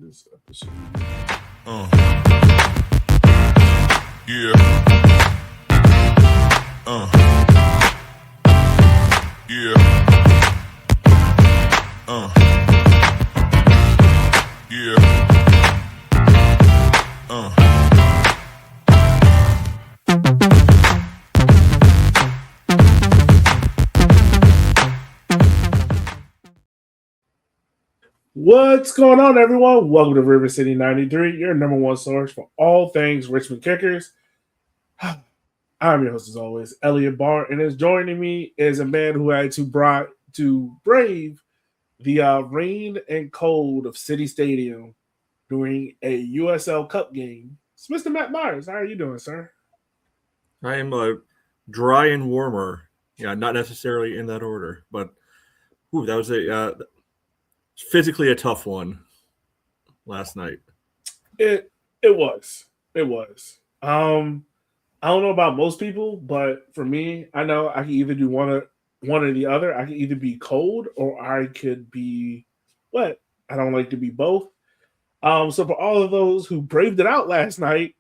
this episode. Uh. Yeah. Yeah. Yeah. What's going on, everyone? Welcome to River City 93, your number one source for all things Richmond Kickers. I'm your host, as always, Elliot Barr, and joining me is a man who had to brave the rain and cold of City Stadium during a USL Cup game. It's Mr. Matt Myers. How are you doing, sir? I am dry and warmer. Yeah, not necessarily in that order, but that was physically a tough one last night. It was. I don't know about most people, but for me, I know I can either do one or the other. I can either be cold or I could be wet. I don't like to be both. So for all of those who braved it out last night,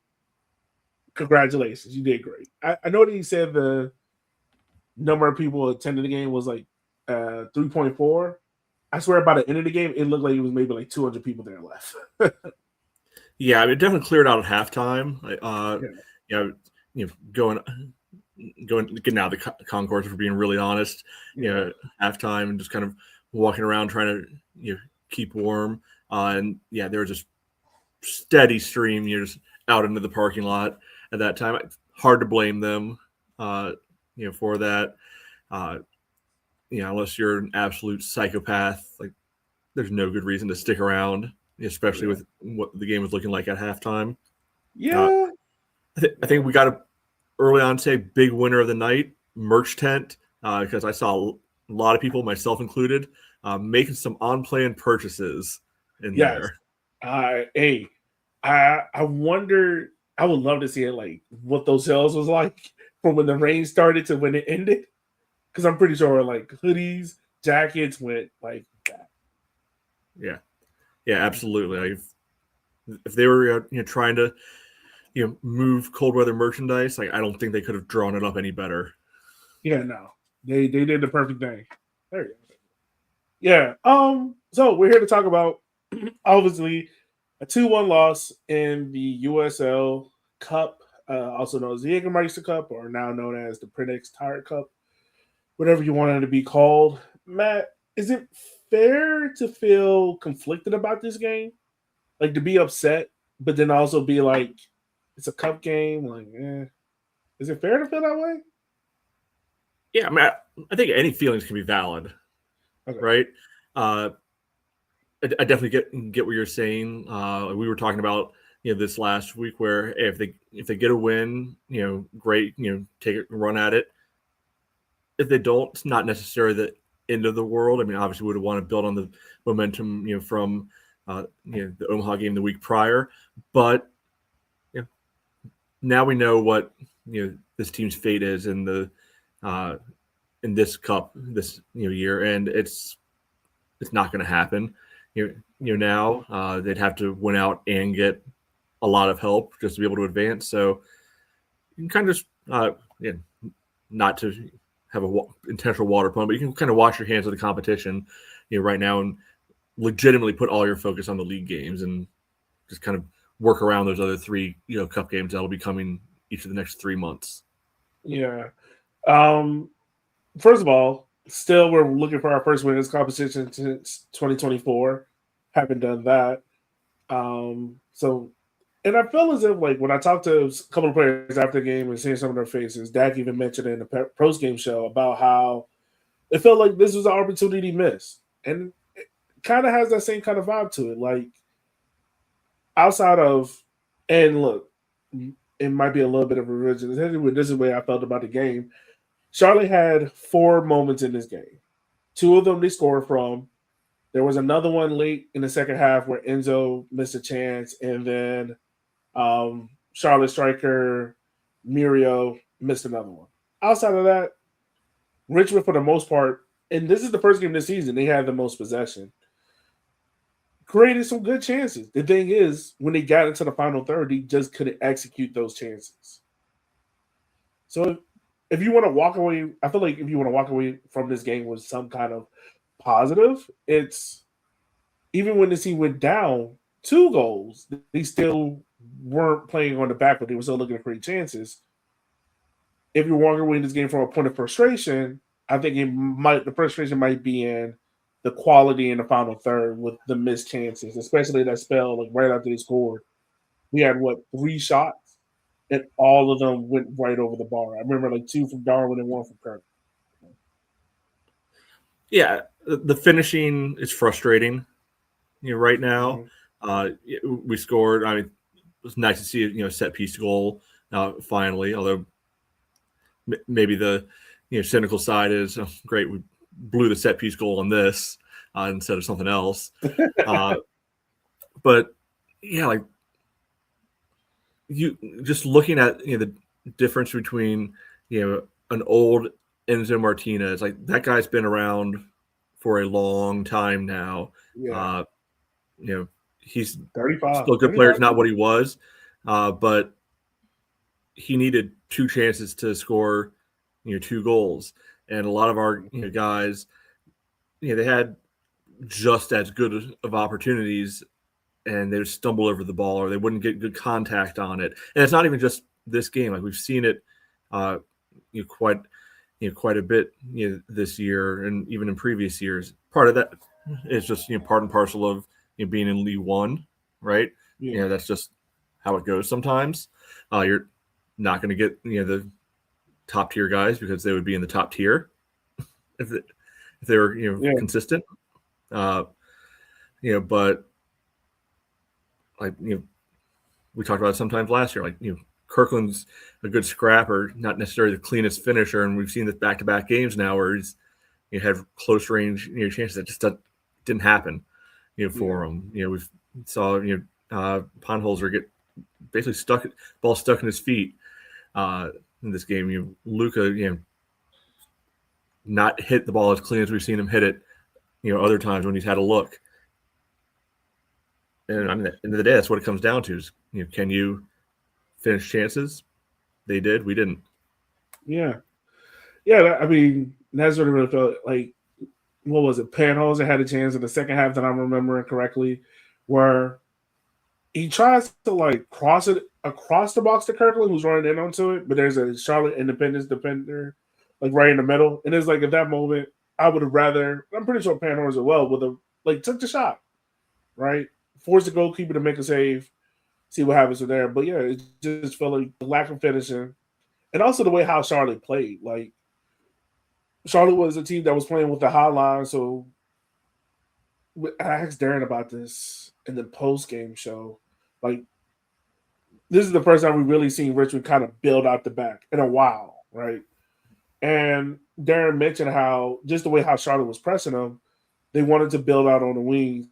congratulations, you did great. I know that he said the number of people attending the game was like 3.4. I swear by the end of the game, it looked like it was maybe like 200 people there left. Yeah, it definitely cleared out at halftime. Going getting out of the concourse, for being really honest. Halftime and just kind of walking around trying to keep warm. And there was just steady stream just out into the parking lot at that time. Hard to blame them, for that. Unless you're an absolute psychopath, like there's no good reason to stick around, especially with what the game was looking like at halftime. Yeah. I think we got a early on say big winner of the night, merch tent, because I saw a lot of people, myself included, making some on-plan purchases in there. I wonder. I would love to see it, like what those sales was like from when the rain started to when it ended, because I'm pretty sure like hoodies, jackets went like that. Yeah, absolutely. Like if they were trying to move cold weather merchandise, like I don't think they could have drawn it up any better. Yeah, no, they did the perfect thing. There you go. Yeah. So we're here to talk about obviously a 2-1 loss in the USL Cup, also known as the Jägermeister Cup, or now known as the Prinix Tire Cup, whatever you want it to be called. Matt, is it fair to feel conflicted about this game? Like to be upset, but then also be like, it's a cup game. Like, is it fair to feel that way? Yeah, I mean, I think any feelings can be valid, right? I definitely get what you're saying. We were talking about this last week, where if they get a win, great, take a run at it. If they don't, it's not necessarily the end of the world. I mean, obviously, we would want to build on the momentum, from the Omaha game the week prior, but now we know what this team's fate is in the in this cup this year, and it's not going to happen. Now they'd have to win out and get a lot of help just to be able to advance. So you can kind of just not to have a intentional water pump, but you can kind of wash your hands of the competition right now and legitimately put all your focus on the league games and just kind of work around those other 3 cup games that'll be coming each of the next 3 months. Yeah. First of all, still we're looking for our first win in this competition since 2024. Haven't done that. And I feel as if, like, when I talked to a couple of players after the game and seeing some of their faces, Dak even mentioned in the post-game show about how it felt like this was an opportunity missed. And it kind of has that same kind of vibe to it. Like, outside of, and look, it might be a little bit of a religion. This is the way I felt about the game. Charlotte had 4 moments in this game. 2 of them they scored from. There was another one late in the second half where Enzo missed a chance, and then Charlotte striker Mirio missed another one. Outside of that, Richmond, for the most part, and this is the first game this season, they had the most possession. created some good chances. The thing is, when they got into the final third, they just couldn't execute those chances. So if you want to walk away, I feel like if you want to walk away from this game with some kind of positive, it's even when the team went down 2 goals, they still weren't playing on the back, but they were still looking to create chances. If you're walking away in this game from a point of frustration, I think the frustration might be in the quality in the final third with the missed chances, especially that spell like right after they scored. We had 3 shots, and all of them went right over the bar. I remember like 2 from Darwin and 1 from Kirk. Yeah, the finishing is frustrating. Right now, we scored. I mean, it was nice to see a set piece goal finally. Although maybe the cynical side is great. We blew the set piece goal on this instead of something else. But yeah, like you just looking at the difference between an old Enzo Martinez, like that guy's been around for a long time now. Yeah. He's 35. still a good player. It's not what he was, but he needed 2 chances to score 2 goals, and a lot of our guys, they had just as good of opportunities, and they would stumble over the ball or they wouldn't get good contact on it. And it's not even just this game; like we've seen it, quite a bit this year, and even in previous years. Part of that is just part and parcel of being in League One, right? Yeah. That's just how it goes sometimes. You're not going to get the top tier guys because they would be in the top tier if they were consistent. But like we talked about it sometimes last year. Like Kirkland's a good scrapper, not necessarily the cleanest finisher, and we've seen this back-to-back games now where he's had close range chances that just didn't happen for him. We saw Ponholzer get basically ball stuck in his feet in this game. Luka not hit the ball as clean as we've seen him hit it other times when he's had a look. And I mean, at the end of the day, that's what it comes down to: is can you finish chances? They did. We didn't. Yeah. I mean, that's what it really felt like. What was it? Panholzer had a chance in the second half that I'm remembering correctly, where he tries to cross it across the box to Kirkland, who's running in onto it, but there's a Charlotte Independence defender right in the middle, and it's at that moment I would have rather. I'm pretty sure Panholzer would have took the shot, right? Force the goalkeeper to make a save, see what happens from there. But yeah, it just felt like the lack of finishing, and also the way how Charlotte played. Charlotte was a team that was playing with the high line, so I asked Darren about this in the post-game show. This is the first time we've really seen Richmond kind of build out the back in a while, right? And Darren mentioned how just the way how Charlotte was pressing them, they wanted to build out on the wings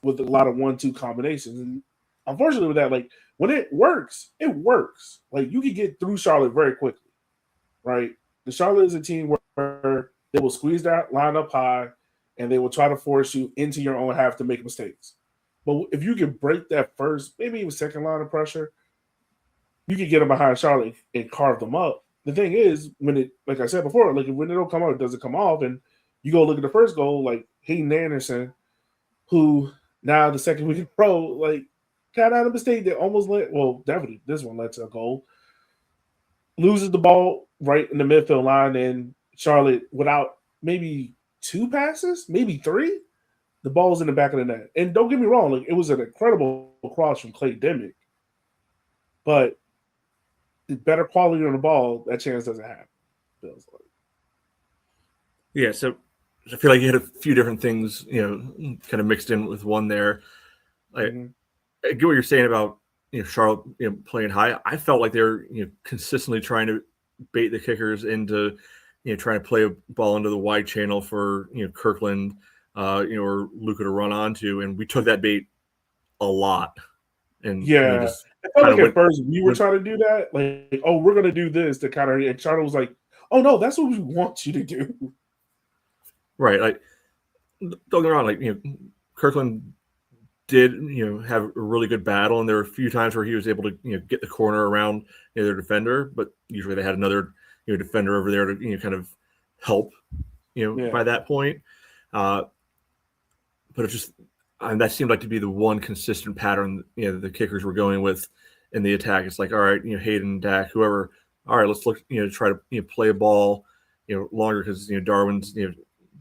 with a lot of 1-2 combinations. And unfortunately with that, when it works, it works. You can get through Charlotte very quickly, right? The Charlotte is a team where they will squeeze that line up high and they will try to force you into your own half to make mistakes. But if you can break that first, maybe even second line of pressure, you can get them behind Charlotte and carve them up. The thing is, when it, like I said before, when it don't come out, it doesn't come off. And you go look at the first goal, Hayden Anderson, who now the second week in a row, got out of a mistake that almost definitely this one led to a goal. Loses the ball right in the midfield line, and Charlotte, without maybe 2 passes, maybe 3, the ball's in the back of the net. And don't get me wrong, it was an incredible cross from Clay Demick. But the better quality on the ball, that chance doesn't happen. Feels like. Yeah, so I feel like you had a few different things, kind of mixed in with one there. I get what you're saying about Charlotte playing high. I felt like they're consistently trying to bait the kickers into trying to play a ball into the wide channel for Kirkland or Luka to run onto, and we took that bait a lot. And I felt at first we were trying to do that, we're going to do this to kind of, and Charlotte was like, oh no, that's what we want you to do. Right, don't get me wrong, Kirkland did, have a really good battle, and there were a few times where he was able to, get the corner around their defender, but usually they had another, defender over there to, kind of help, by that point. But it just that seemed like to be the one consistent pattern, the kickers were going with in the attack. It's like, all right, Hayden, Dak, whoever, all right, let's look, try to play a ball, longer because Darwin's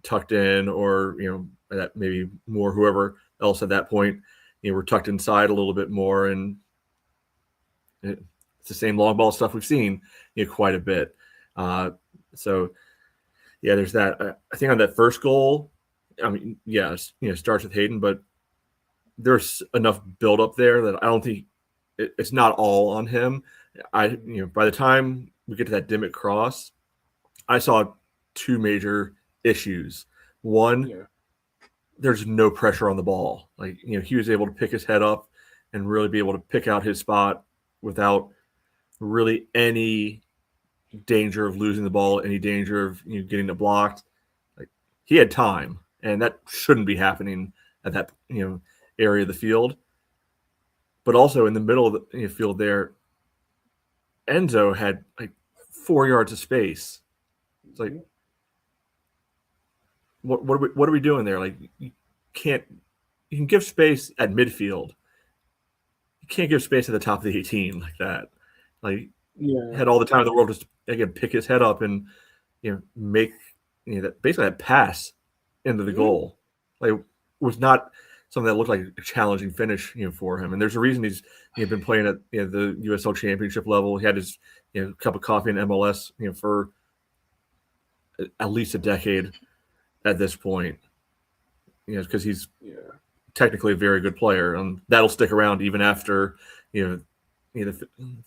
tucked in, or that maybe more whoever else at that point, we're tucked inside a little bit more, and it's the same long ball stuff we've seen quite a bit. So yeah, there's that. I think on that first goal, I mean, yeah, starts with Hayden, but there's enough build up there that I don't think it's not all on him. By the time we get to that Dimmick cross, I saw two major issues. One, there's no pressure on the ball. Like, he was able to pick his head up and really be able to pick out his spot without really any danger of losing the ball, any danger of getting it blocked. Like, he had time, and that shouldn't be happening at that area of the field. But also in the middle of the field there, Enzo had like 4 yards of space. It's like, what are we doing there? Like, you can give space at midfield. You can't give space at the top of the 18 like that. Like, had all the time in the world just again pick his head up and make that basically that pass into the goal. Like, it was not something that looked like a challenging finish for him. And there's a reason he's been playing at the USL Championship level. He had his cup of coffee in MLS for at least a decade at this point. Because he's technically a very good player, and that'll stick around even after the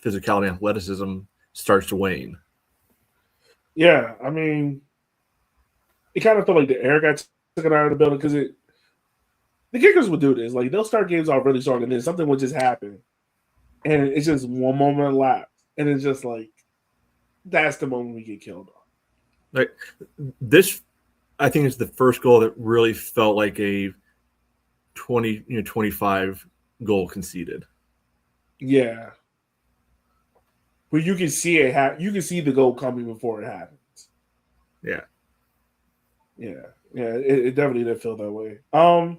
physicality and athleticism starts to wane. Yeah, I mean, it kind of felt like the air got taken out of the building because the kickers would do this. Like, they'll start games off really strong, and then something would just happen, and it's just one moment elapsed, and it's just like that's the moment we get killed off. Like, this, I think, is the first goal that really felt like a 25 goal conceded. Yeah, where you can see it you can see the goal coming before it happens. Yeah. It definitely did feel that way. A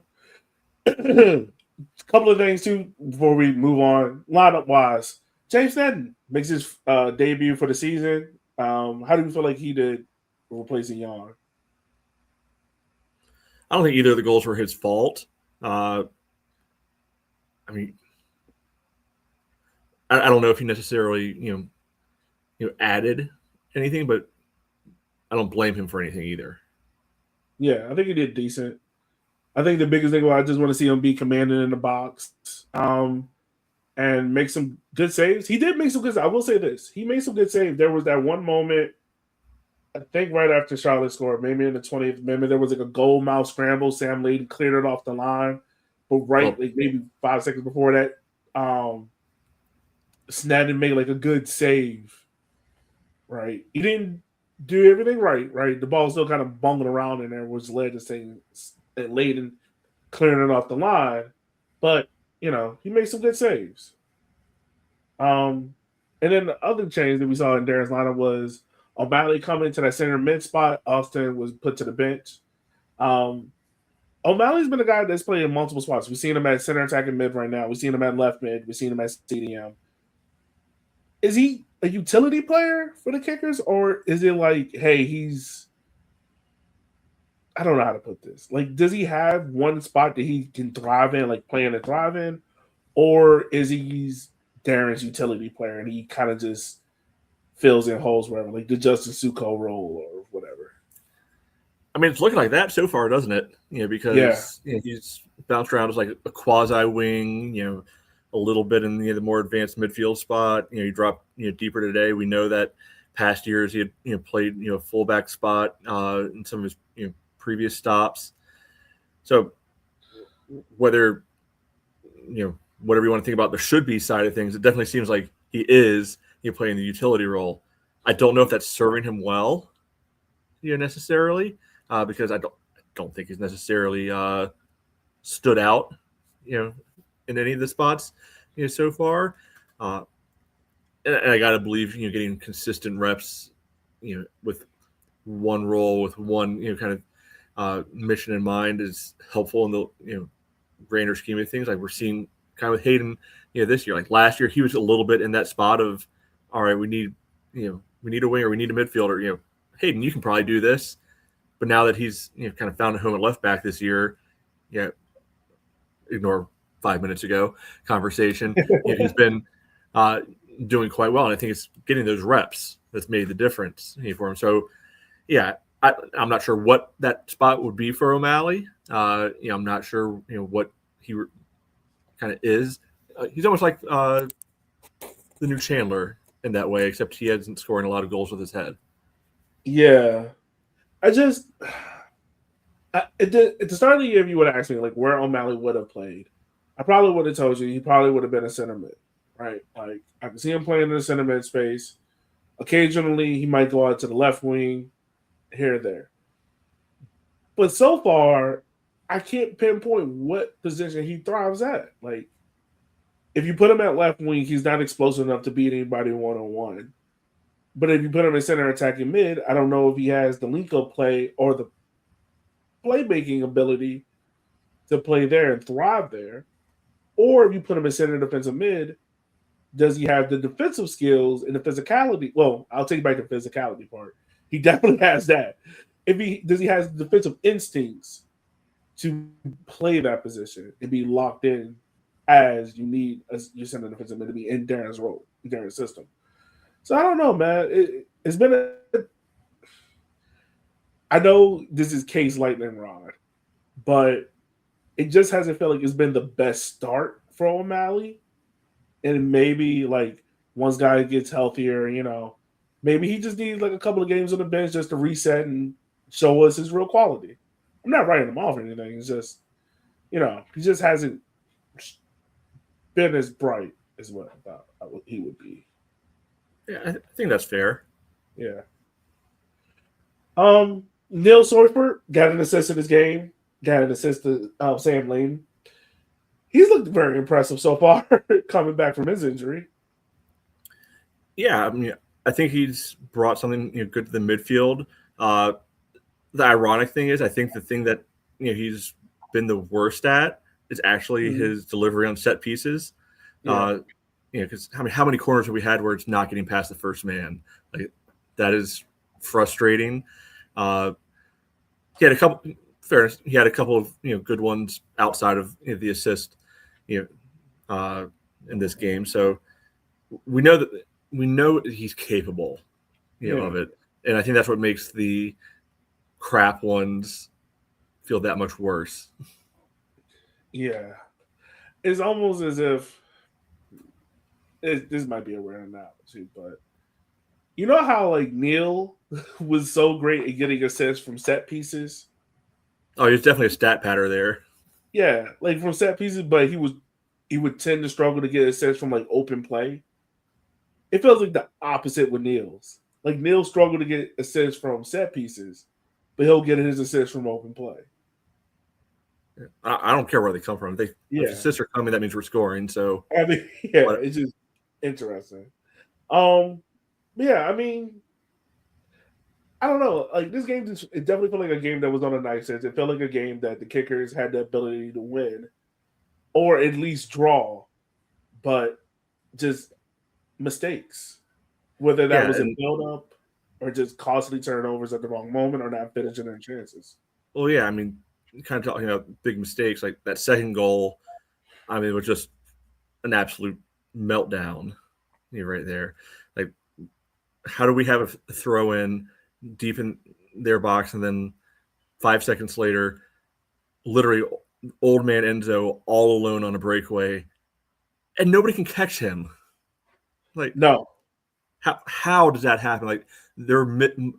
couple of things too before we move on. Lineup wise, James Sneddon makes his debut for the season. How do you feel like he did replacing Young? I don't think either of the goals were his fault. I mean, I don't know if he necessarily added anything, but I don't blame him for anything either. Yeah, I think he did decent. I think the biggest thing was I just want to see him be commanding in the box, and make some good saves. He did make some good. I will say this: he made some good saves. There was that one moment, I think, right after Charlotte scored, maybe in the 20th minute, there was like a goal mouth scramble. Sam Layden cleared it off the line, but like maybe 5 seconds before that, Sneddon made like a good save. Right, he didn't do everything right. Right, the ball still kind of bungled around in there, which led to saying Layden clearing it off the line, but he made some good saves. And then the other change that we saw in Darren's lineup was O'Malley coming to that center mid spot. Austin was put to the bench. O'Malley's been a guy that's played in multiple spots. We've seen him at center attacking mid right now. We've seen him at left mid. We've seen him at CDM. Is he a utility player for the Kickers, or is it like, hey, I don't know how to put this. Like, does he have one spot that he can thrive in, like playing and thrive in, or is he's Darren's utility player and he kind of just fills in holes wherever, like the Justin Suko role or whatever? I mean, it's looking like that so far, doesn't it? Because he's bounced around as like a quasi wing, a little bit in the more advanced midfield spot. He dropped deeper today. We know that past years he had played fullback spot in some of his previous stops. So whether whatever you want to think about the should be side of things, it definitely seems like he is playing the utility role. I don't know if that's serving him well, necessarily, because I don't think he's necessarily stood out, in any of the spots, so far. And I gotta believe, getting consistent reps, with one role, with one, kind of mission in mind is helpful in the, grander scheme of things. Like we're seeing kind of with Hayden, this year. Like last year, he was a little bit in that spot of, all right, we need a winger, we need a midfielder. Hayden, you can probably do this. But now that he's kind of found a home at left back this year, ignore 5 minutes ago conversation. He's been doing quite well, and I think it's getting those reps that's made the difference for him. So, yeah, I'm not sure what that spot would be for O'Malley. I'm not sure what he kind of is. He's almost like the new Chandler in that way, except he isn't scoring a lot of goals with his head. Yeah. At the start of the year, if you would have asked me like where O'Malley would have played, I probably would have told you he probably would have been a center mid, right? Like I can see him playing in the center mid space. Occasionally, he might go out to the left wing, here or there. But so far, I can't pinpoint what position he thrives at. Like, if you put him at left wing, he's not explosive enough to beat anybody one-on-one. But if you put him in center attacking mid, I don't know if he has the link-up play or the playmaking ability to play there and thrive there. Or if you put him in center defensive mid, does he have the defensive skills and the physicality? Well, I'll take back the physicality part. He definitely has that. Does he have the defensive instincts to play that position and be locked in as you need your center defensive mid to be in Darren's role, in Darren's system? So I don't know, man. It's been I know this is case lightning rod, but it just hasn't felt like it's been the best start for O'Malley. And maybe like once guy gets healthier, maybe he just needs like a couple of games on the bench just to reset and show us his real quality. I'm not writing him off or anything. It's just, he just hasn't been as bright as what I thought he would be. Yeah, I think that's fair. Yeah. Neil Sorford got an assist in this game. Got an assist to Sam Lane. He's looked very impressive so far, coming back from his injury. Yeah, I mean, I think he's brought something good to the midfield. The ironic thing is, I think the thing that he's been the worst at is actually his delivery on set pieces. Yeah. Because how many corners have we had where it's not getting past the first man? Like that is frustrating. He had a couple. Fairness, he had a couple of good ones outside of the assist, in this game. So we know that he's capable, of it, and I think that's what makes the crap ones feel that much worse. Yeah, it's almost as if this might be a rare analogy, but you know how like Neil was so great at getting assists from set pieces. Oh, he's definitely a stat patter there. Yeah, like from set pieces, but he would tend to struggle to get assists from like open play. It feels like the opposite with Neil's. Like Neil struggled to get assists from set pieces, but he'll get his assists from open play. I don't care where they come from. If assists are coming, that means we're scoring. So I mean, it's just interesting. Yeah, I mean, I don't know. Like this game, it definitely felt like a game that was on a nice sense. It felt like a game that the kickers had the ability to win, or at least draw, but just mistakes, whether that was a build-up or just costly turnovers at the wrong moment or not finishing their chances. Well, yeah, I mean, kind of talking about big mistakes, like that second goal. I mean, it was just an absolute meltdown, right there. Like, how do we have a throw in deep in their box, and then 5 seconds later, literally old man Enzo all alone on a breakaway, and nobody can catch him? Like, no, how does that happen? Like, there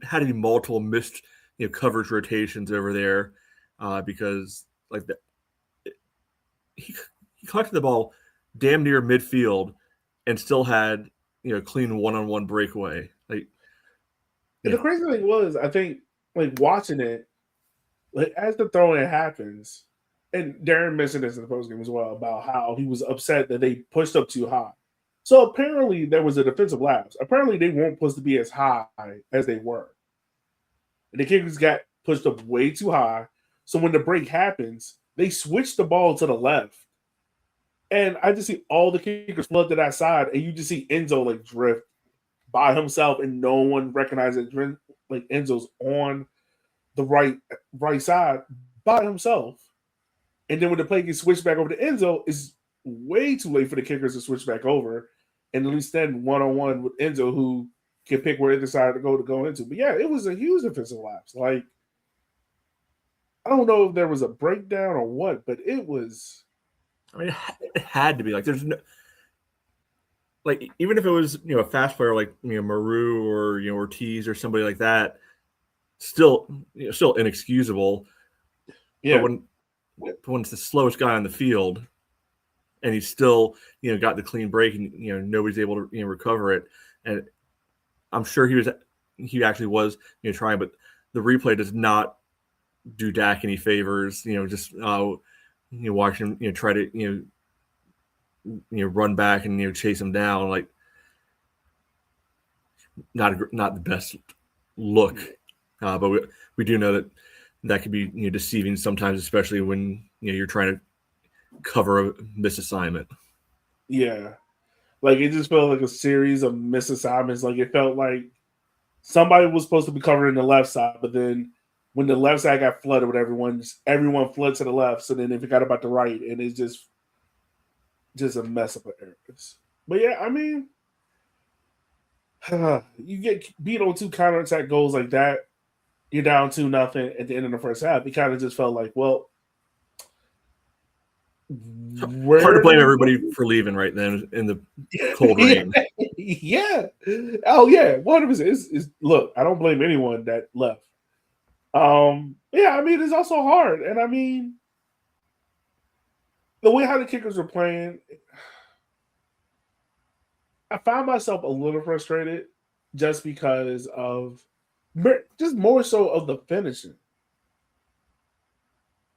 had to be multiple missed coverage rotations over there, because like that he collected the ball damn near midfield and still had clean one-on-one breakaway. Like, and the crazy thing was, I think, like watching it, like as the throw-in happens, and Darren mentioned this in the postgame as well about how he was upset that they pushed up too high. So apparently there was a defensive lapse. Apparently they weren't supposed to be as high as they were. And the kickers got pushed up way too high. So when the break happens, they switch the ball to the left. And I just see all the kickers flood to that side, and you just see Enzo like drift by himself, and no one recognizes like Enzo's on the right side by himself. And then when the play gets switched back over to Enzo, it's way too late for the kickers to switch back over. And at least then 1-on-1 with Enzo, who can pick where they decide to go into. But yeah, it was a huge defensive lapse. Like, I don't know if there was a breakdown or what, but it was. I mean, it had to be like there's no, like even if it was a fast player like Maru or Ortiz or somebody like that, still inexcusable. Yeah. But when it's the slowest guy on the field, and he's still got the clean break and nobody's able to recover it, and I'm sure he actually was trying, but the replay does not do Dak any favors. Just watch him try to run back and chase him down, like not the best look, but we do know that could be deceiving sometimes, especially when you're trying to cover a misassignment. Yeah, like it just felt like a series of misassignments. Like it felt like somebody was supposed to be covering the left side, but then when the left side got flooded with everyone flooded to the left. So then they forgot about the right, and it's just a mess of errors. But yeah, I mean, you get beat on 2 counterattack goals like that. You're down 2-0 at the end of the first half. It kind of just felt like, well, hard to blame everybody for leaving right then in the cold rain. Yeah. Oh yeah, 100%. Look, I don't blame anyone that left. Yeah, I mean, it's also hard, and I mean, the way how the kickers were playing, I found myself a little frustrated just because of just more so of the finishing.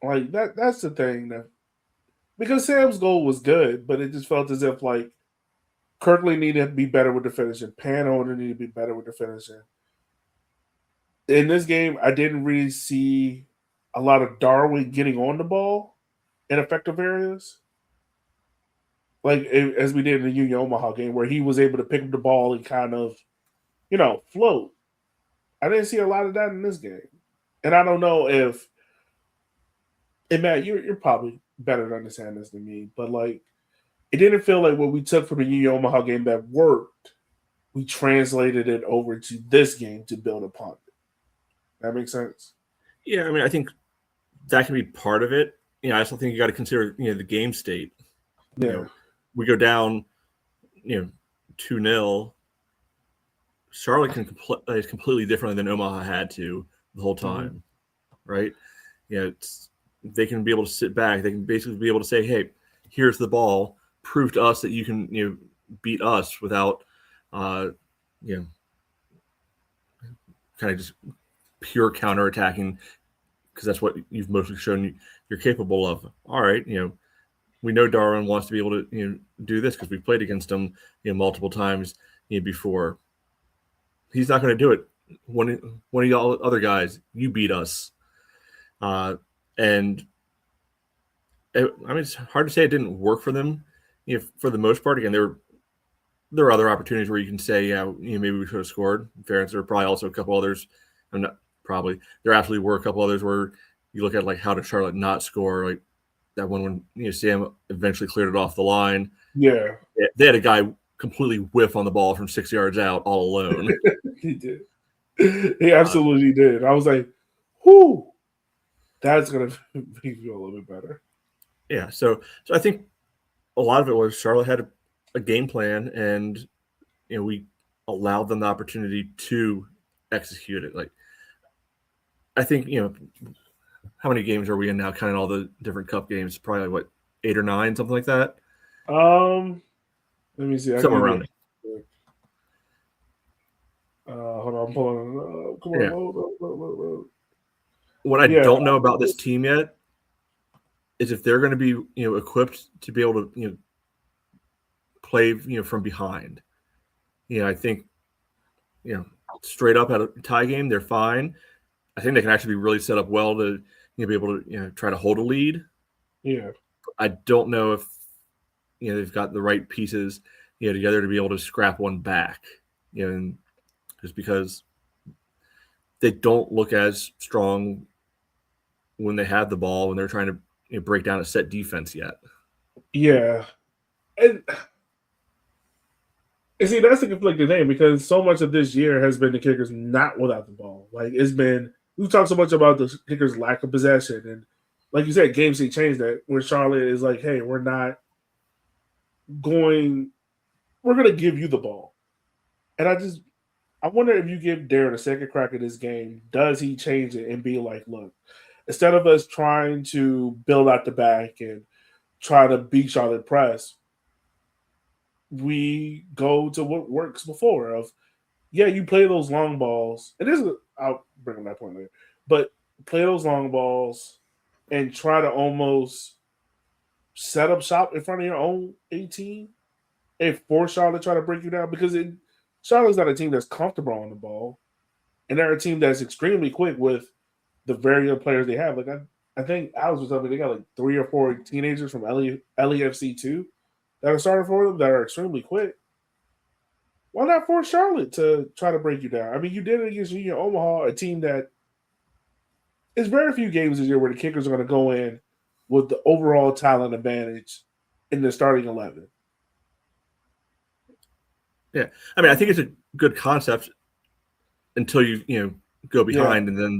Like that's the thing that because Sam's goal was good, but it just felt as if like Kirkley needed to be better with the finishing. Panholder needed to be better with the finishing. In this game, I didn't really see a lot of Darwin getting on the ball in effective areas. Like as we did in the Union Omaha game, where he was able to pick up the ball and kind of, float. I didn't see a lot of that in this game, and I don't know if. And Matt, you're probably better to understand this than me, but like, it didn't feel like what we took from the Union Omaha game that worked. We translated it over to this game to build upon it. That makes sense. Yeah, I mean, I think that can be part of it. I also think you got to consider the game state. Yeah. We go down 2-0. Charlotte is completely different than Omaha had to the whole time, right? They can be able to sit back. They can basically be able to say, "Hey, here's the ball. Prove to us that you can beat us without kind of just pure counterattacking, because that's what you've mostly shown you're capable of." All right, we know Darwin wants to be able to do this because we've played against him multiple times before. He's not going to do it. One of y'all other guys, you beat us, and I mean it's hard to say it didn't work for them. For the most part, again, there are other opportunities where you can say, yeah, maybe we should have scored. In fairness, there are probably also a couple others. There absolutely were a couple others where you look at like how did Charlotte not score, like that one when Sam eventually cleared it off the line. Yeah, they had a guy completely whiff on the ball from 6 yards out all alone. He did. He absolutely did. I was like, whoo, that's going to make me feel a little bit better. Yeah, so I think a lot of it was Charlotte had a game plan, and we allowed them the opportunity to execute it. Like, I think how many games are we in now? Counting all the different cup games, probably like, what, 8 or 9, something like that. Let me see. Somewhere around it. Hold on, I'm pulling. Come on, Yeah. load. What I don't know about this team yet is if they're going to be equipped to be able to play from behind. I think straight up at a tie game they're fine. I think they can actually be really set up well to be able to try to hold a lead. Yeah, I don't know if they've got the right pieces together to be able to scrap one back. And just because they don't look as strong when they have the ball when they're trying to break down a set defense yet. Yeah, and see that's the conflicting thing because so much of this year has been the kickers not without the ball. Like it's been we talk so much about the kickers' lack of possession, and like you said, Game State changed that. Where Charlotte is like, hey, we're going to give you the ball, and I wonder if you give Darren a second crack at this game, does he change it and be like, look, instead of us trying to build out the back and try to beat Charlotte press, we go to what works before of, yeah, you play those long balls. And this is, I'll bring up that point later, but play those long balls and try to almost set up shop in front of your own 18 and force Charlotte to try to break you down because Charlotte's not a team that's comfortable on the ball. And they're a team that's extremely quick with the very young players they have. Like I think Alex was telling me they got like 3 or 4 teenagers from LEFC2 that are starting for them that are extremely quick. Why not force Charlotte to try to break you down? I mean, you did it against Union Omaha, a team that is very few games this year where the kickers are going to go in with the overall talent advantage in the starting 11. Yeah, I mean, I think it's a good concept until you go behind and then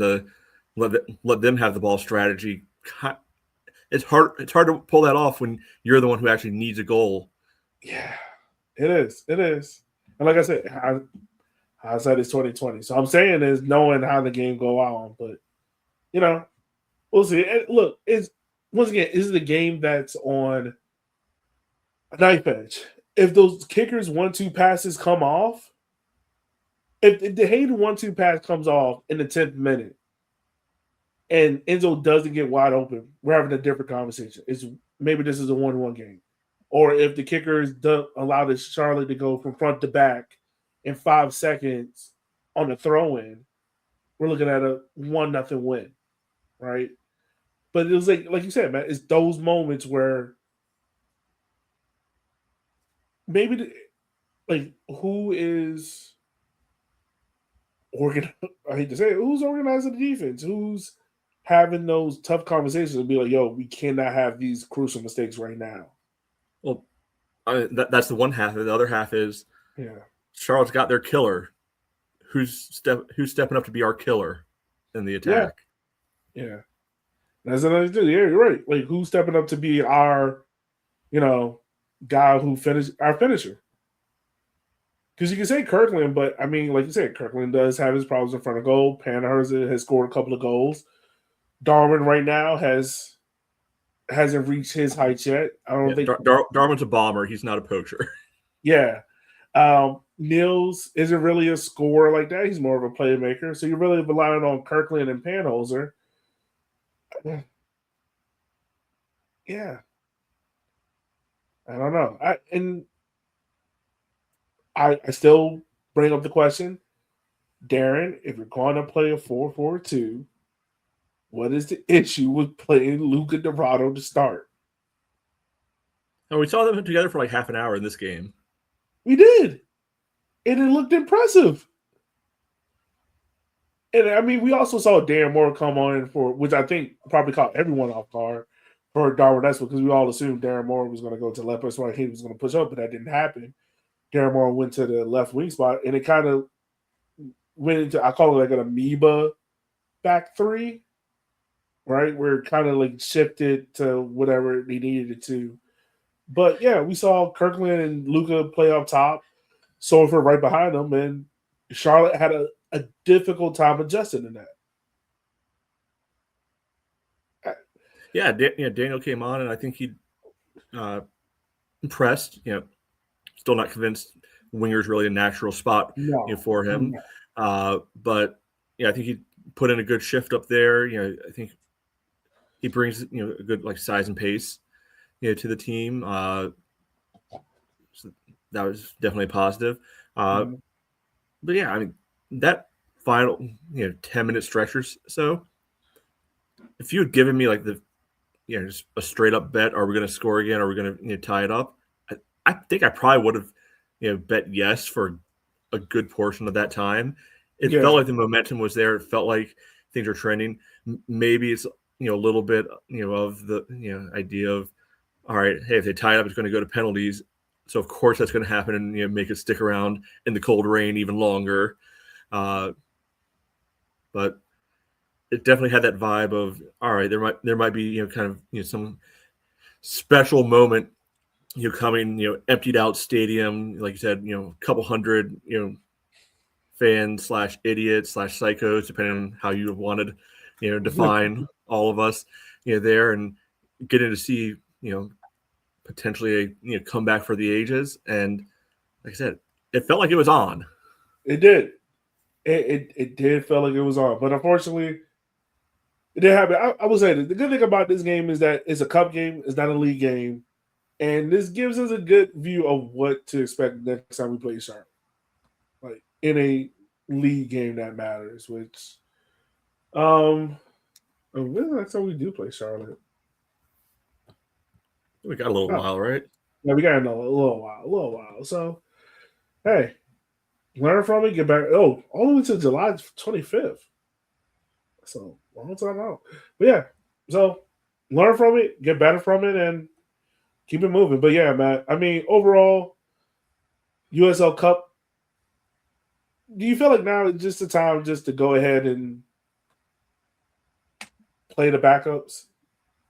let them have the ball strategy. It's hard to pull that off when you're the one who actually needs a goal. Yeah, it is. And like I said, hindsight is 2020. So I'm saying is knowing how the game go on, but we'll see. And look, once again, is the game that's on a knife edge. If those kickers 1-2 passes come off, if the Hayden 1-2 pass comes off in the 10th minute, and Enzo doesn't get wide open, we're having a different conversation. Maybe this is a 1-1 game. Or if the kickers don't allow the Charlotte to go from front to back in 5 seconds on the throw-in, we're looking at a 1-0 win, right? But it was like you said, man, it's those moments where maybe who is I hate to say it, who's organizing the defense? Who's having those tough conversations and be like, yo, we cannot have these crucial mistakes right now. Well, that's the one half. The other half is Charlotte's got their killer. Who's stepping up to be our killer in the attack? Yeah. That's another thing. Yeah, you're right. Like, who's stepping up to be our, guy who finished our finisher? Because you can say Kirkland, but I mean, like you said, Kirkland does have his problems in front of goal. Panhurst has scored a couple of goals. Darwin right now hasn't reached his heights yet. I don't think Darwin's a bomber. He's not a poacher. Yeah. Nils isn't really a scorer like that. He's more of a playmaker. So you're really relying on Kirkland and Panholzer. Yeah. I don't know. I still bring up the question, Darren, if you're going to play a 4-4-2, what is the issue with playing Luca Dorado to start? And we saw them together for like half an hour in this game. We did. And it looked impressive. And I mean, we also saw Darren Moore come on for, which I think probably caught everyone off guard for Darwin Esper because we all assumed Darren Moore was going to go to left. That's why he was going to push up, but that didn't happen. Darren Moore went to the left wing spot, and it kind of went into, I call it like an amoeba back three, right? Where it kind of like shifted to whatever they needed it to. But yeah, we saw Kirkland and Luca play up top, Solford right behind them, and Charlotte had a difficult time adjusting to that. Yeah, Daniel came on, and I think he impressed. Still not convinced winger's really a natural spot for him. But I think he put in a good shift up there. I think he brings a good like size and pace to the team. So that was definitely positive. Mhm. But yeah, I mean that final 10-minute stretch or so. If you had given me like the just a straight up bet, are we going to score again? Are we going to tie it up? I think I probably would have bet yes for a good portion of that time. It felt Yeah, like the momentum was there. It felt like things are trending. Maybe it's a little bit of the idea of, all right, hey, if they tie it up, it's going to go to penalties. So of course that's going to happen and make it stick around in the cold rain even longer. But it definitely had that vibe of, all right, there might be kind of some special moment coming emptied out stadium, like you said, a couple hundred fans slash idiots slash psychos, depending on how you wanted define all of us there, and getting to see potentially a comeback for the ages. And like I said, it felt like it was on. it did. It did feel like it was on, but unfortunately, it didn't happen. I would say the good thing about this game is that it's a cup game. It's not a league game, and this gives us a good view of what to expect next time we play Charlotte, like in a league game that matters. Which, when's the next time we do play Charlotte? We got a little Oh, while, right? yeah, we got to know a little while. So, hey, learn from it. Get back. Oh, all the way to July 25th. So long time out. But yeah, so learn from it, get better from it, and keep it moving. But yeah, man. I mean, overall, USL Cup. Do you feel like now is just the time just to go ahead and play the backups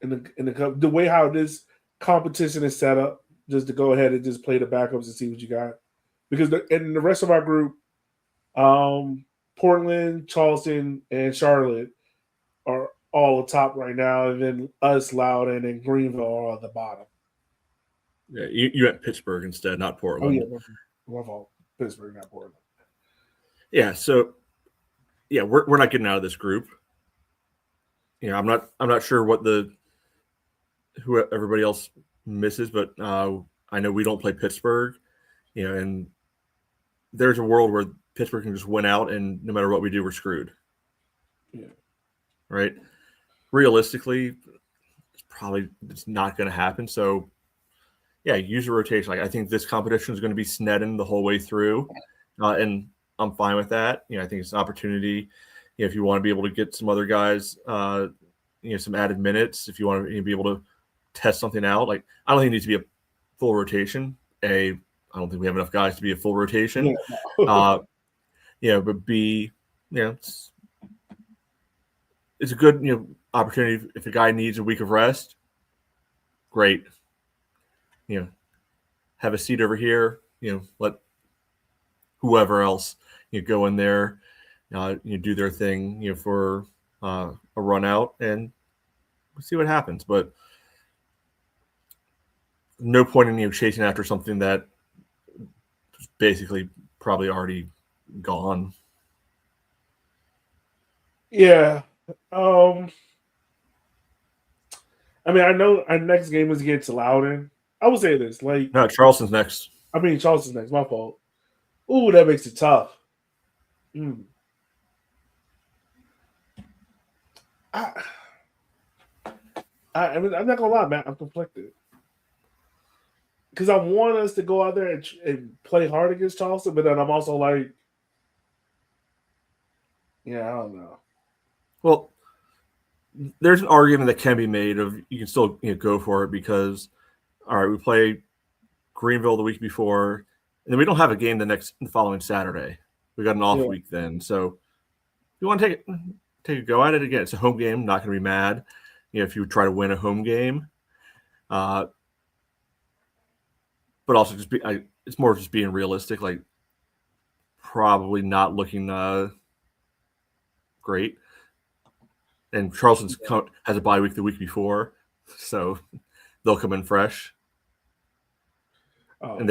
in the cup? The way how this competition is set up, just to go ahead and just play the backups and see what you got. Because in the rest of our group, Portland, Charleston, and Charlotte are all top right now, and then us, Loudoun, and Greenville are at the bottom. Yeah, you at Pittsburgh instead, not Oh yeah, Portland. my fault. Pittsburgh, not Portland. Yeah, so yeah, we're not getting out of this group. I'm not sure what who everybody else misses, but I know we don't play Pittsburgh, and there's a world where Pittsburgh can just win out, and no matter what we do, we're screwed. Yeah, Right? Realistically, it's not going to happen. So, yeah, use a rotation. Like I think this competition is going to be Sneddon the whole way through, and I'm fine with that. I think it's an opportunity. If you want to be able to get some other guys, some added minutes, if you want to be able to test something out. Like I don't think it needs to be a full rotation. I don't think we have enough guys to be a full rotation. yeah. But B, it's a good opportunity if a guy needs a week of rest. Great. Have a seat over here. Let whoever else go in there, do their thing. For a run out, and we'll see what happens. But no point in chasing after something that is basically probably already gone. Yeah. I mean, I know our next game is against Loudoun. I would say this, like, No, Charleston's next. I mean, Charleston's next. My fault. Ooh, that makes it tough. Mm. I mean, I'm not gonna lie, man. I'm conflicted because I want us to go out there and play hard against Charleston, but then I'm also like, yeah, I don't know. Well, there's an argument that can be made of you can still go for it because, all right, we play Greenville the week before, and then we don't have a game the following Saturday. We got an off week then, so you want to take a go at it again. It's a home game. Not going to be mad, if you try to win a home game. But also it's more just being realistic. Like probably not looking great. And Charleston's has a bye week the week before, so they'll come in fresh. And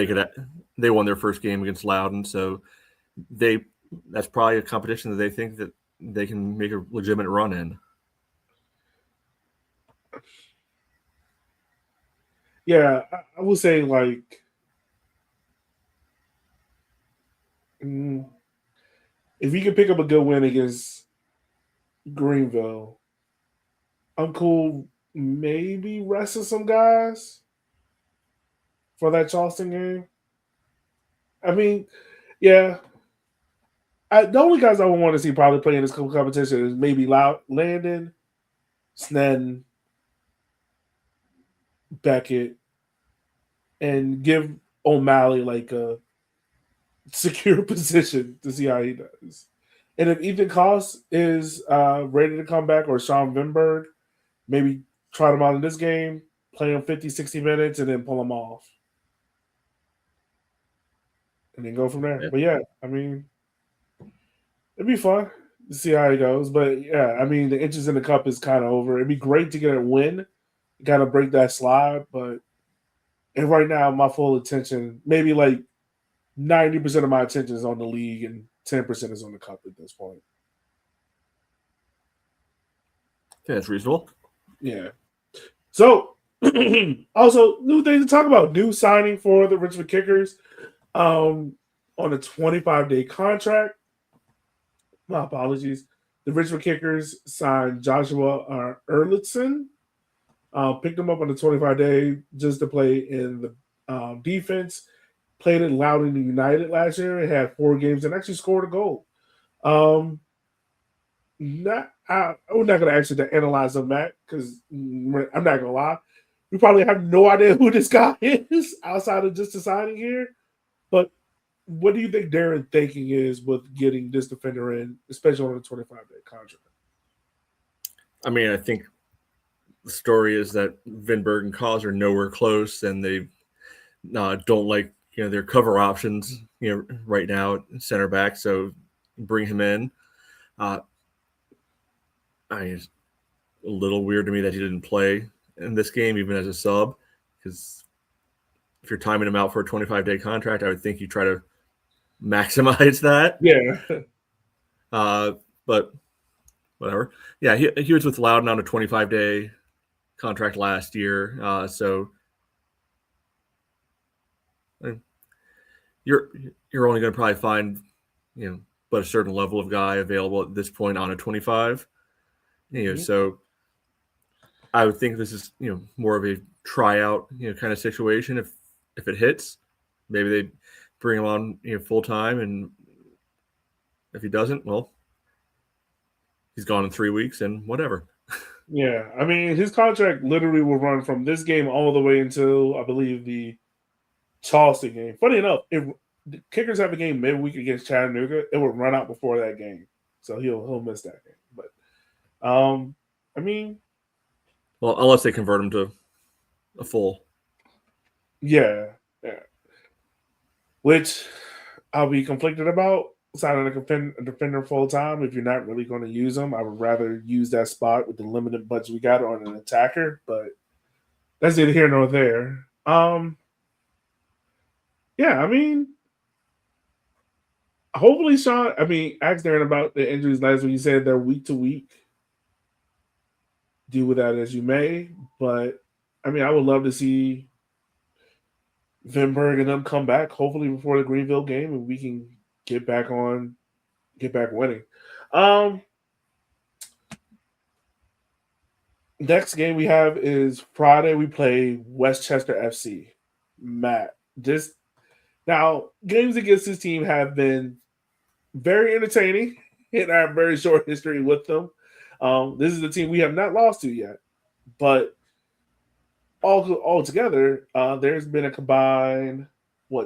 they won their first game against Loudoun, so that's probably a competition that they think that they can make a legitimate run in. Yeah, I would say like if you can pick up a good win against Greenville, I'm cool. Maybe resting some guys for that Charleston game. I mean, yeah. The only guys I would want to see probably play in this competition is maybe Landon, Snedden, Beckett, and give O'Malley like a secure position to see how he does. And if Ethan Koss is ready to come back, or Sean Vinberg, maybe try them out in this game, play them 50, 60 minutes, and then pull them off. And then go from there. Yeah. But yeah, I mean, it'd be fun to see how it goes. But yeah, I mean, the inches in the cup is kind of over. It'd be great to get a win, kind of break that slide. But and right now, my full attention, maybe like 90% of my attention is on the league and 10% is on the cup at this point. Yeah, that's reasonable. Yeah. So, also, new things to talk about. New signing for the Richmond Kickers on a 25-day contract. My apologies. The Richmond Kickers signed Joshua Erlitzson. Picked him up on a 25-day just to play in the defense. Played at Loudoun United last year. It had 4 games and actually scored a goal. I'm not going to ask you to analyze him, Matt, because I'm not going to lie. We probably have no idea who this guy is outside of just the signing here. But what do you think Darren thinking is with getting this defender in, especially on a 25-day contract? I mean, I think the story is that Vinberg and Cause are nowhere close, and they don't like their cover options right now center back. So bring him in. It's a little weird to me that he didn't play in this game, even as a sub, because if you're timing him out for a 25-day contract, I would think you try to maximize that. Yeah. But whatever. Yeah, he was with Loudoun on a 25-day contract last year. So you're only going to probably find but a certain level of guy available at this point on a 25. So I would think this is more of a tryout kind of situation. If it hits, maybe they bring him on full time, and if he doesn't, well, he's gone in 3 weeks and whatever. Yeah, I mean, his contract literally will run from this game all the way until I believe the Charleston game. Funny enough, if the Kickers have a game midweek against Chattanooga, it will run out before that game, so he'll miss that game. But I mean, well, unless they convert him to a full. Yeah. Which I'll be conflicted about signing a defender full time. If you're not really going to use them, I would rather use that spot with the limited budget we got on an attacker. But that's neither here nor there. Yeah, I mean, hopefully, Sean. I mean, asked Darren about the injuries last week. He said they're week to week. Deal with that as you may, but I mean, I would love to see Vinberg and them come back, hopefully before the Greenville game, and we can get back winning. Next game we have is Friday. We play Westchester FC. Matt, now games against this team have been very entertaining in our very short history with them. This is the team we have not lost to yet, but all together, there's been a combined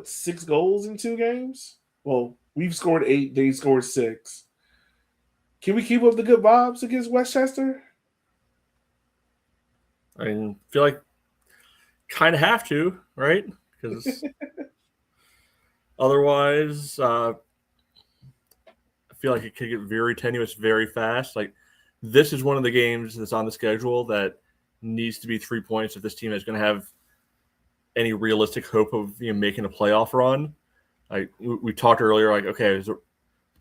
6 goals in 2 games. Well, we've scored 8; they scored 6. Can we keep up the good vibes against Westchester? I mean, feel like kind of have to, right? Because otherwise, I feel like it could get very tenuous very fast. Like, this is one of the games that's on the schedule that needs to be 3 points if this team is going to have any realistic hope of making a playoff run. Like we talked earlier, like, okay, it was a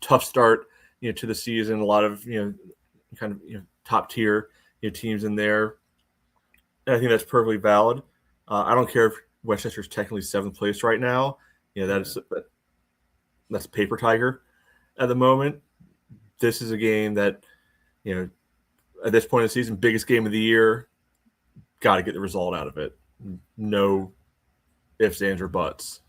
tough start to the season, a lot of kind of top tier teams in there, and I think that's perfectly valid. I don't care if Westchester's technically 7th place right now. That's paper tiger at the moment. This is a game that, at this point in the season, biggest game of the year. Got to get the result out of it. No ifs, ands, or buts.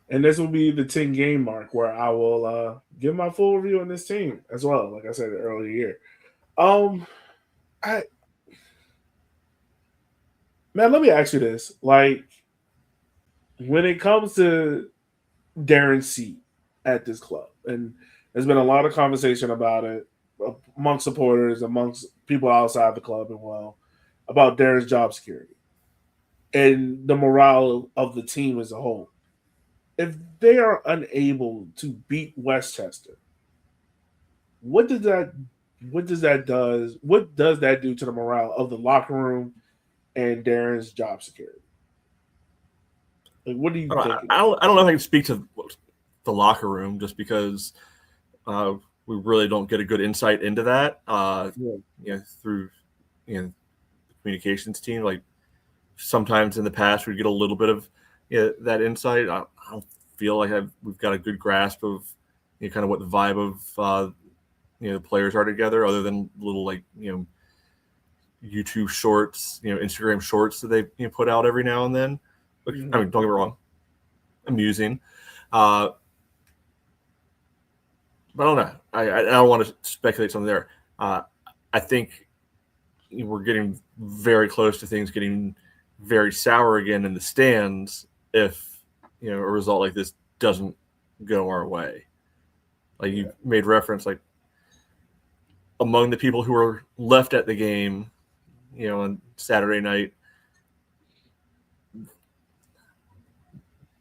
And this will be the 10-game mark where I will give my full review on this team as well. Like I said earlier year. I Man, let me ask you this. Like, when it comes to Darren's seat at this club, and there's been a lot of conversation about it amongst supporters, amongst people outside the club, and about Darren's job security and the morale of the team as a whole. If they are unable to beat Westchester, what does that do to the morale of the locker room and Darren's job security? Like, what do you think? I don't know if I can speak to the locker room just because we really don't get a good insight into that. Through the communications team. Like sometimes in the past, we get a little bit of that insight. I don't feel like we've got a good grasp of kind of what the vibe of the players are together, other than little YouTube shorts, Instagram shorts that they put out every now and then. Which, I mean, don't get me wrong, amusing. But I don't know. I don't want to speculate something there. I think we're getting very close to things getting very sour again in the stands if a result like this doesn't go our way. Like you made reference, like among the people who were left at the game, on Saturday night,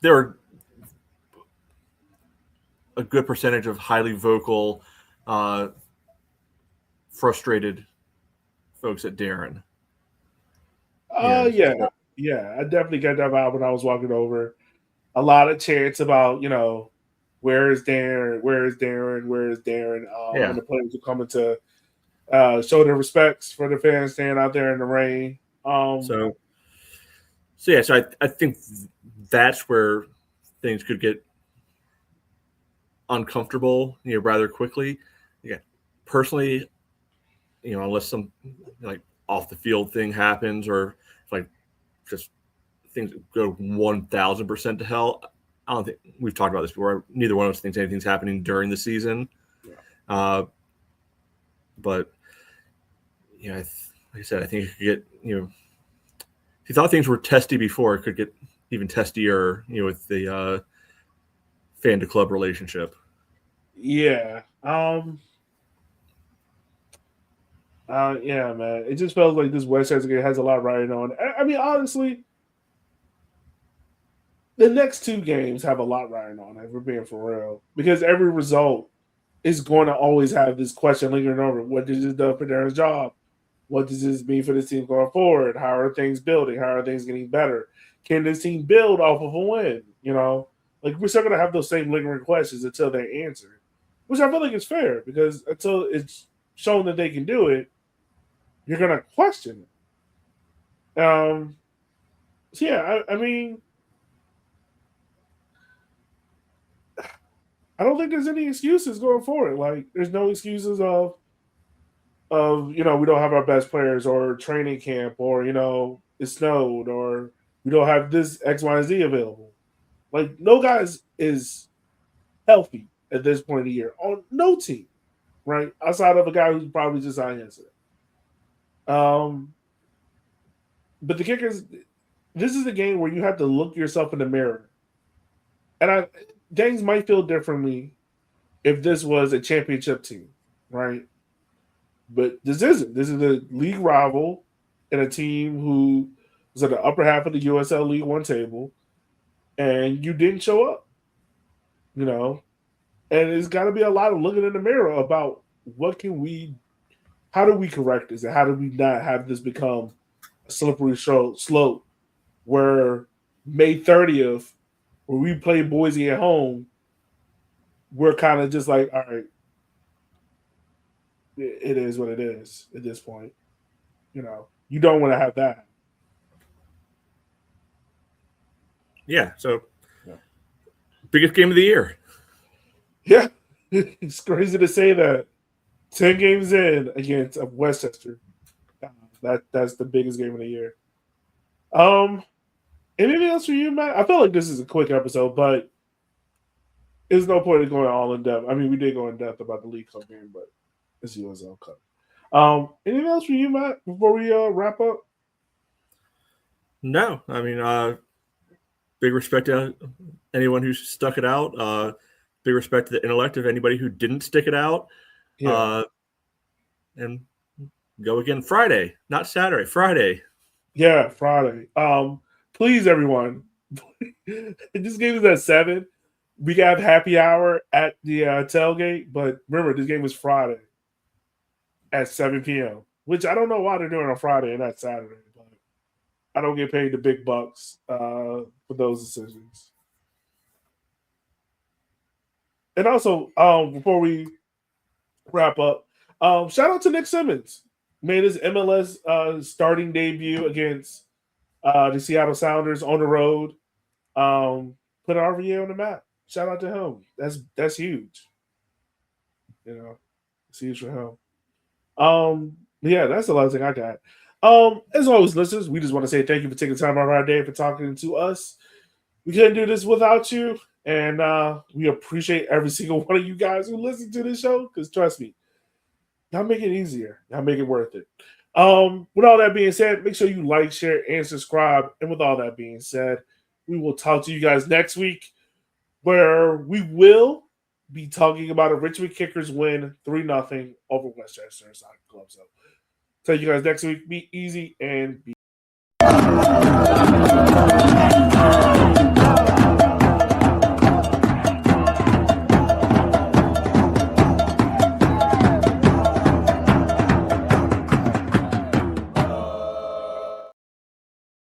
there were a good percentage of highly vocal, frustrated folks at Darren. Yeah. I definitely got that vibe when I was walking over. A lot of chants about, where is Darren? Where is Darren? Where is Darren? When the players are coming to show their respects for the fans standing out there in the rain. So I think that's where things could get uncomfortable, rather quickly. Yeah, personally, unless some like off the field thing happens or like just things go 1,000% to hell. I don't think we've talked about this before. Neither one of us thinks anything's happening during the season. Yeah. But like I said, I think it could get if you thought things were testy before, it could get even testier, with the fan to club relationship. Yeah. Yeah, man. It just feels like this Westchester game has a lot riding on. I mean, honestly, the next two games have a lot riding on it, if we're being for real. Because every result is going to always have this question lingering over. What does this do for Darren's job? What does this mean for this team going forward? How are things building? How are things getting better? Can this team build off of a win? Like we're still going to have those same lingering questions until they're answered, which I feel like is fair because until it's shown that they can do it, you're going to question it. So yeah, I mean, I don't think there's any excuses going forward. Like, there's no excuses of we don't have our best players or training camp or it snowed or we don't have this X, Y, and Z available. Like, no guys is healthy at this point of the year on no team, right? Outside of a guy who's probably just signed yesterday. But the kicker is, this is a game where you have to look yourself in the mirror, and things might feel differently if this was a championship team, right? But this isn't. This is a league rival and a team who was at the upper half of the USL League One table, and you didn't show up. And it's got to be a lot of looking in the mirror about how do we correct this, and how do we not have this become a slippery slope where May 30th, where we play Boise at home, we're kind of just like, all right, it is what it is at this point. You don't want to have that. Yeah, so Yeah. biggest game of the year. Yeah, it's crazy to say that 10 games in against Westchester. That's the biggest game of the year. Um, Anything else for you, Matt? I feel like this is a quick episode, but there's no point in going all in depth. I mean, we did go in depth about the League Cup game, but it's USL Cup. Anything else for you, Matt, before we wrap up? No, I mean, big respect to anyone who stuck it out. Big respect to the intellect of anybody who didn't stick it out. Yeah. And go again Friday, not Saturday, Friday. Yeah, Friday. Please, everyone. This game is at 7. We got happy hour at the tailgate, but remember, this game is Friday at 7 p.m., which I don't know why they're doing on Friday and not Saturday, but I don't get paid the big bucks for those decisions. And also, before we wrap up, shout out to Nick Simmons. Made his MLS starting debut against the Seattle Sounders on the road. Put RVA on the map. Shout out to him. That's huge. You know, it's huge for him. Yeah, that's the last thing I got. As always, listeners, we just want to say thank you for taking time out of our day for talking to us. We couldn't do this without you, and we appreciate every single one of you guys who listen to this show. Because trust me, y'all make it easier. Y'all make it worth it. With all that being said, make sure you like, share, and subscribe. And with all that being said, we will talk to you guys next week, where we will be talking about a Richmond Kickers win 3-0 over Westchester Soccer Club. So, tell you guys next week, be easy and be